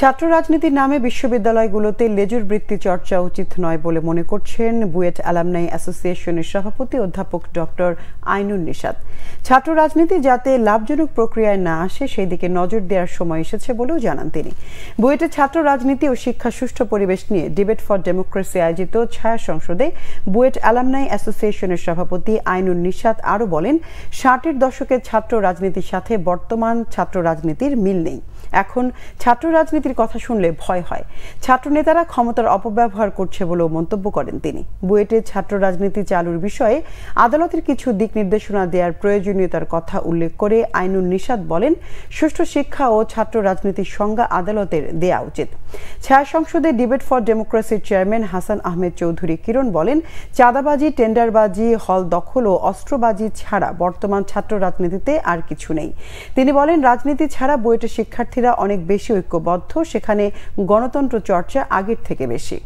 ছাত্র রাজনীতির নামে বিশ্ববিদ্যালয়গুলোতে লেজুর বৃত্তি চর্চা উচিত নয় বলে মনে করছেন বুয়েট অ্যালামনাই অ্যাসোসিয়েশনের সভাপতি অধ্যাপক ডক্টর আইনুন নিশাত। ছাত্র রাজনীতি যাতে লাভজনক প্রক্রিয়ায় না আসে সেই দিকে নজর দেওয়ার সময় এসেছে বলেও জানান তিনি। বুয়েটের ছাত্র রাজনীতি ও শিক্ষা সুষ্ঠু পরিবেশ নিয়ে ডিবেট ফর ডেমোক্রেসি আয়োজিত ছায়া সংসদে বুয়েট অ্যালামনাই অ্যাসোসিয়েশনের সভাপতি আইনুন নিশাত আরও বলেন, 60-এর দশকের ছাত্র রাজনীতির সাথে বর্তমান ছাত্র রাজনীতির মিল নেই। এখন ছাত্র রাজনীতির কথা শুনলে ভয় হয়। ছাত্র নেতারা ক্ষমতার অপব্যবহার করছে বলেও মন্তব্য করেন তিনি। বুয়েটের ছাত্র রাজনীতি চালুর বিষয়ে আদালতের কিছু দিক নির্দেশনা দেওয়ার প্রয়োজনীয়তার কথা উল্লেখ করে আইনুন নিশাত বলেন, সুষ্ঠু শিক্ষা ও ছাত্র রাজনীতির সংজ্ঞা আদালতের দেয়া উচিত। ছায়া সংসদে ডিবেট ফর ডেমোক্রেসির চেয়ারম্যান হাসান আহমেদ চৌধুরী কিরণ বলেন, চাঁদাবাজি, টেন্ডারবাজি, হল দখল ও অস্ত্রবাজি ছাড়া বর্তমান ছাত্র রাজনীতিতে আর কিছু নেই। তিনি বলেন, রাজনীতি ছাড়া বুয়েটের শিক্ষার্থীরা অনেক বেশি ঐক্যবদ্ধ, সেখানে গণতন্ত্র চর্চা আগের থেকে বেশি।